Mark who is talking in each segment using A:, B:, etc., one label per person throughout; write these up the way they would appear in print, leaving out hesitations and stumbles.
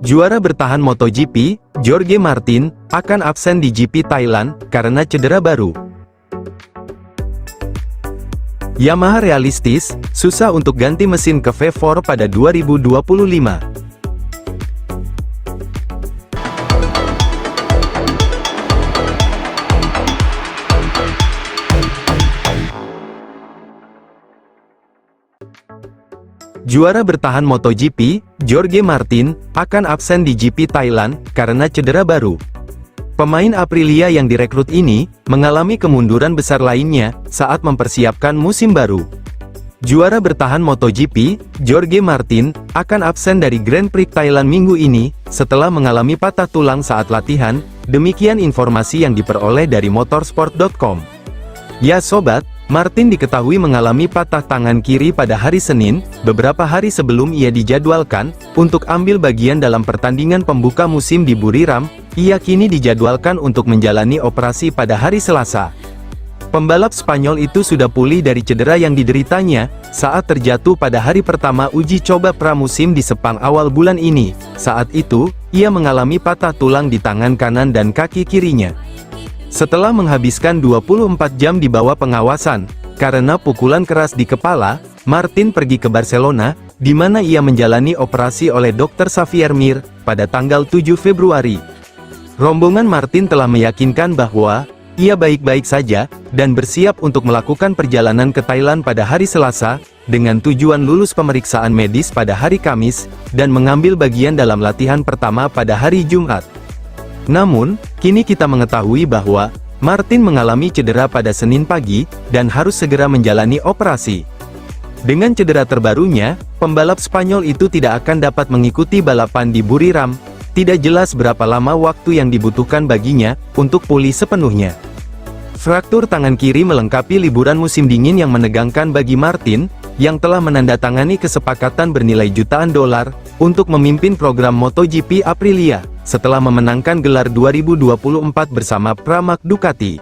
A: Juara bertahan MotoGP, Jorge Martin, akan absen di GP Thailand, karena cedera baru. Yamaha realistis, susah untuk ganti mesin ke V4 pada 2025. Juara bertahan MotoGP, Jorge Martin, akan absen di GP Thailand, karena cedera baru. Pemain Aprilia yang direkrut ini, mengalami kemunduran besar lainnya, saat mempersiapkan musim baru. Juara bertahan MotoGP, Jorge Martin, akan absen dari Grand Prix Thailand minggu ini, setelah mengalami patah tulang saat latihan, demikian informasi yang diperoleh dari motorsport.com. Ya sobat, Martin diketahui mengalami patah tangan kiri pada hari Senin, beberapa hari sebelum ia dijadwalkan untuk ambil bagian dalam pertandingan pembuka musim di Buriram. Ia kini dijadwalkan untuk menjalani operasi pada hari Selasa. Pembalap Spanyol itu sudah pulih dari cedera yang dideritanya saat terjatuh pada hari pertama uji coba pramusim di Sepang awal bulan ini. Saat itu, ia mengalami patah tulang di tangan kanan dan kaki kirinya. Setelah menghabiskan 24 jam di bawah pengawasan, karena pukulan keras di kepala, Martin pergi ke Barcelona, di mana ia menjalani operasi oleh Dr. Xavier Mir, pada tanggal 7 Februari. Rombongan Martin telah meyakinkan bahwa, ia baik-baik saja, dan bersiap untuk melakukan perjalanan ke Thailand pada hari Selasa, dengan tujuan lulus pemeriksaan medis pada hari Kamis, dan mengambil bagian dalam latihan pertama pada hari Jumat. Namun, kini kita mengetahui bahwa, Martin mengalami cedera pada Senin pagi, dan harus segera menjalani operasi. Dengan cedera terbarunya, pembalap Spanyol itu tidak akan dapat mengikuti balapan di Buriram. Tidak jelas berapa lama waktu yang dibutuhkan baginya, untuk pulih sepenuhnya. Fraktur tangan kiri melengkapi liburan musim dingin yang menegangkan bagi Martin, yang telah menandatangani kesepakatan bernilai jutaan dolar, untuk memimpin program MotoGP Aprilia, setelah memenangkan gelar 2024 bersama Pramac Ducati.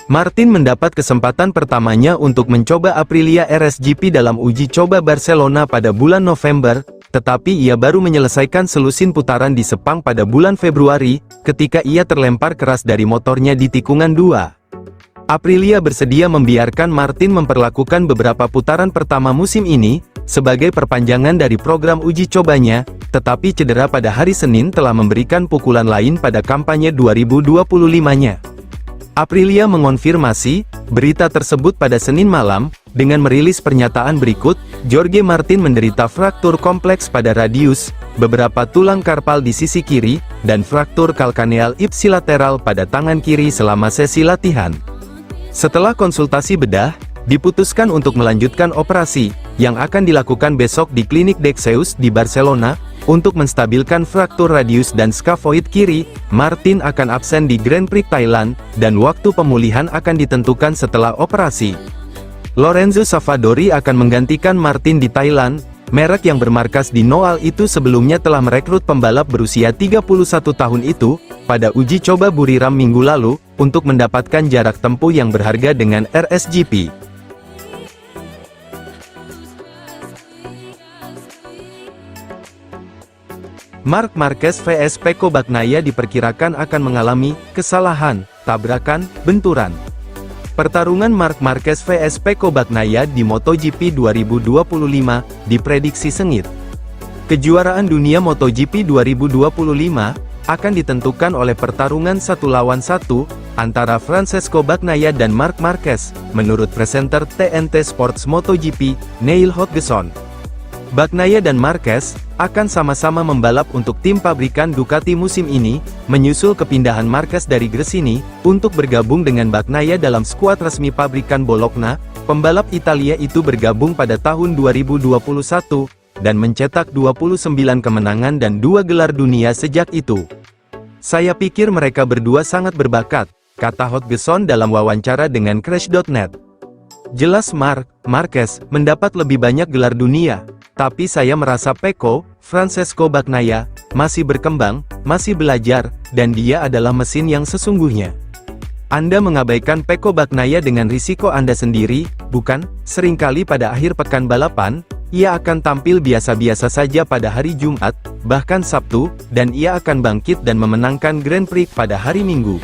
A: Martin mendapat kesempatan pertamanya untuk mencoba Aprilia RSGP dalam uji coba Barcelona pada bulan November, tetapi ia baru menyelesaikan selusin putaran di Sepang pada bulan Februari, ketika ia terlempar keras dari motornya di tikungan 2. Aprilia bersedia membiarkan Martin memperlakukan beberapa putaran pertama musim ini, sebagai perpanjangan dari program uji cobanya, tetapi cedera pada hari Senin telah memberikan pukulan lain pada kampanye 2025-nya. Aprilia mengonfirmasi berita tersebut pada Senin malam, dengan merilis pernyataan berikut. Jorge Martin menderita fraktur kompleks pada radius, beberapa tulang karpal di sisi kiri, dan fraktur kalkaneal ipsilateral pada tangan kiri selama sesi latihan. Setelah konsultasi bedah, diputuskan untuk melanjutkan operasi, yang akan dilakukan besok di klinik Dexeus di Barcelona, untuk menstabilkan fraktur radius dan skavoid kiri. Martin akan absen di Grand Prix Thailand, dan waktu pemulihan akan ditentukan setelah operasi. Lorenzo Savadori akan menggantikan Martin di Thailand. Merek yang bermarkas di Noal itu sebelumnya telah merekrut pembalap berusia 31 tahun itu, pada uji coba Buriram minggu lalu, untuk mendapatkan jarak tempuh yang berharga dengan RSGP. Marc Marquez vs Pecco Bagnaia diperkirakan akan mengalami kesalahan, tabrakan, benturan. Pertarungan Marc Marquez vs Pecco Bagnaia di MotoGP 2025 diprediksi sengit. Kejuaraan dunia MotoGP 2025 akan ditentukan oleh pertarungan 1 lawan 1 antara Francesco Bagnaia dan Marc Marquez, menurut presenter TNT Sports MotoGP, Neil Hodgson. Bagnaia dan Marquez akan sama-sama membalap untuk tim pabrikan Ducati musim ini, menyusul kepindahan Marquez dari Gresini untuk bergabung dengan Bagnaia dalam skuad resmi pabrikan Bologna. Pembalap Italia itu bergabung pada tahun 2021 dan mencetak 29 kemenangan dan 2 gelar dunia sejak itu. "Saya pikir mereka berdua sangat berbakat," kata Hodgson dalam wawancara dengan Crash.net. "Jelas Marc Marquez mendapat lebih banyak gelar dunia. Tapi saya merasa Pecco, Francesco Bagnaia, masih berkembang, masih belajar, dan dia adalah mesin yang sesungguhnya. Anda mengabaikan Pecco Bagnaia dengan risiko Anda sendiri, bukan? Seringkali pada akhir pekan balapan, ia akan tampil biasa-biasa saja pada hari Jumat, bahkan Sabtu, dan ia akan bangkit dan memenangkan Grand Prix pada hari Minggu.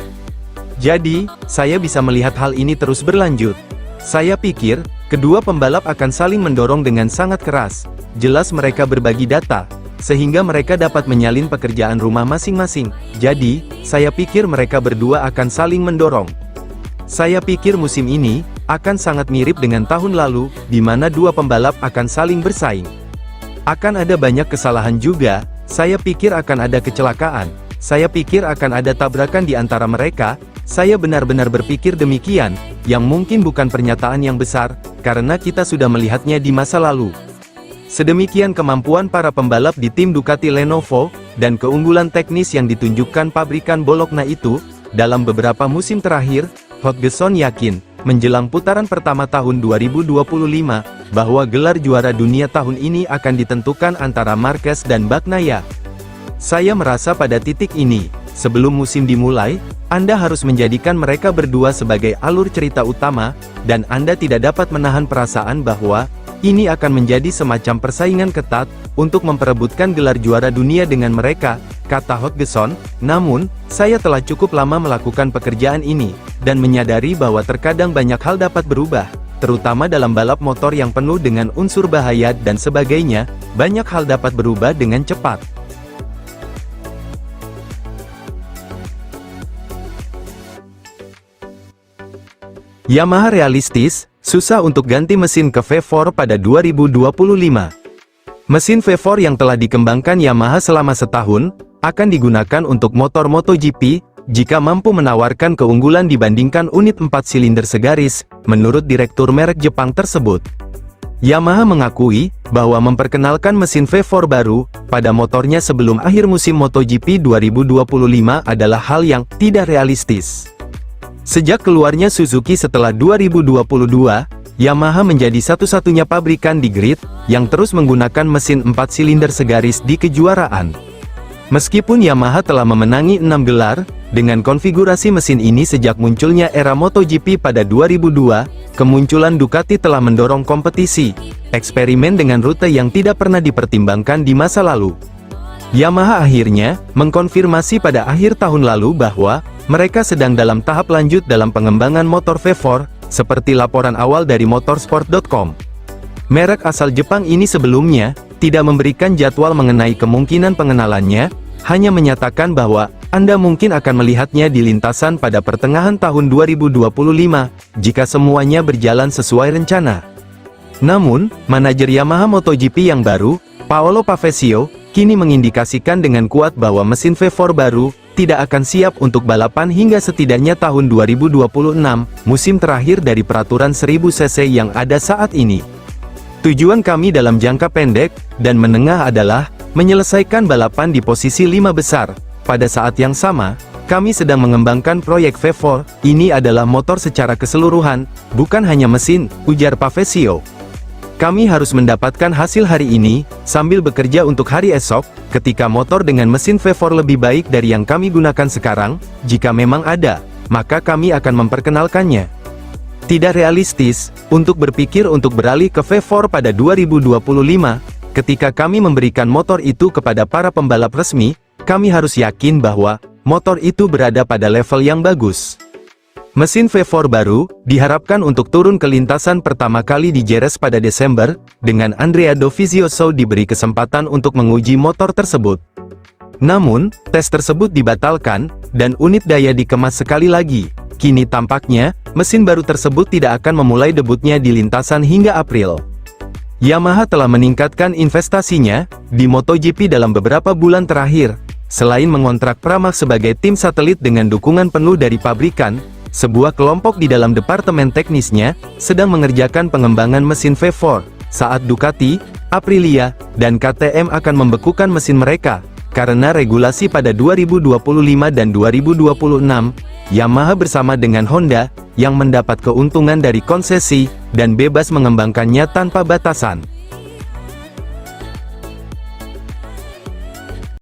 A: Jadi, saya bisa melihat hal ini terus berlanjut. Saya pikir, kedua pembalap akan saling mendorong dengan sangat keras. Jelas mereka berbagi data, sehingga mereka dapat menyalin pekerjaan rumah masing-masing. Jadi, saya pikir mereka berdua akan saling mendorong. Saya pikir musim ini akan sangat mirip dengan tahun lalu, di mana dua pembalap akan saling bersaing. Akan ada banyak kesalahan juga, saya pikir akan ada kecelakaan, saya pikir akan ada tabrakan di antara mereka, saya benar-benar berpikir demikian, yang mungkin bukan pernyataan yang besar, karena kita sudah melihatnya di masa lalu. Sedemikian kemampuan para pembalap di tim Ducati Lenovo, dan keunggulan teknis yang ditunjukkan pabrikan Bologna itu, dalam beberapa musim terakhir, Hodgson yakin, menjelang putaran pertama tahun 2025, bahwa gelar juara dunia tahun ini akan ditentukan antara Marquez dan Bagnaia. Saya merasa pada titik ini, sebelum musim dimulai, Anda harus menjadikan mereka berdua sebagai alur cerita utama, dan Anda tidak dapat menahan perasaan bahwa, ini akan menjadi semacam persaingan ketat, untuk memperebutkan gelar juara dunia dengan mereka, kata Hodgson. Namun, saya telah cukup lama melakukan pekerjaan ini, dan menyadari bahwa terkadang banyak hal dapat berubah, terutama dalam balap motor yang penuh dengan unsur bahaya dan sebagainya, banyak hal dapat berubah dengan cepat. Yamaha realistis, susah untuk ganti mesin ke V4 pada 2025. Mesin V4 yang telah dikembangkan Yamaha selama setahun, akan digunakan untuk motor MotoGP, jika mampu menawarkan keunggulan dibandingkan unit 4 silinder segaris, menurut direktur merek Jepang tersebut. Yamaha mengakui, bahwa memperkenalkan mesin V4 baru, pada motornya sebelum akhir musim MotoGP 2025 adalah hal yang tidak realistis. Sejak keluarnya Suzuki setelah 2022, Yamaha menjadi satu-satunya pabrikan di grid, yang terus menggunakan mesin 4 silinder segaris di kejuaraan. Meskipun Yamaha telah memenangi 6 gelar, dengan konfigurasi mesin ini sejak munculnya era MotoGP pada 2002, kemunculan Ducati telah mendorong kompetisi, eksperimen dengan rute yang tidak pernah dipertimbangkan di masa lalu. Yamaha akhirnya, mengkonfirmasi pada akhir tahun lalu bahwa, mereka sedang dalam tahap lanjut dalam pengembangan motor V4, seperti laporan awal dari motorsport.com. Merek asal Jepang ini sebelumnya, tidak memberikan jadwal mengenai kemungkinan pengenalannya, hanya menyatakan bahwa, Anda mungkin akan melihatnya di lintasan pada pertengahan tahun 2025, jika semuanya berjalan sesuai rencana. Namun, manajer Yamaha MotoGP yang baru, Paolo Pavesio, kini mengindikasikan dengan kuat bahwa mesin V4 baru, tidak akan siap untuk balapan hingga setidaknya tahun 2026, musim terakhir dari peraturan 1000 cc yang ada saat ini. Tujuan kami dalam jangka pendek, dan menengah adalah, menyelesaikan balapan di posisi 5 besar. Pada saat yang sama, kami sedang mengembangkan proyek V4, ini adalah motor secara keseluruhan, bukan hanya mesin, ujar Pavesio. Kami harus mendapatkan hasil hari ini, sambil bekerja untuk hari esok, ketika motor dengan mesin V4 lebih baik dari yang kami gunakan sekarang, jika memang ada, maka kami akan memperkenalkannya. Tidak realistis, untuk berpikir untuk beralih ke V4 pada 2025, ketika kami memberikan motor itu kepada para pembalap resmi, kami harus yakin bahwa, motor itu berada pada level yang bagus. Mesin V4 baru, diharapkan untuk turun ke lintasan pertama kali di Jerez pada Desember, dengan Andrea Dovizioso diberi kesempatan untuk menguji motor tersebut. Namun, tes tersebut dibatalkan, dan unit daya dikemas sekali lagi. Kini tampaknya, mesin baru tersebut tidak akan memulai debutnya di lintasan hingga April. Yamaha telah meningkatkan investasinya, di MotoGP dalam beberapa bulan terakhir. Selain mengontrak Pramac sebagai tim satelit dengan dukungan penuh dari pabrikan, sebuah kelompok di dalam departemen teknisnya, sedang mengerjakan pengembangan mesin V4, saat Ducati, Aprilia, dan KTM akan membekukan mesin mereka, karena regulasi pada 2025 dan 2026, Yamaha bersama dengan Honda, yang mendapat keuntungan dari konsesi, dan bebas mengembangkannya tanpa batasan.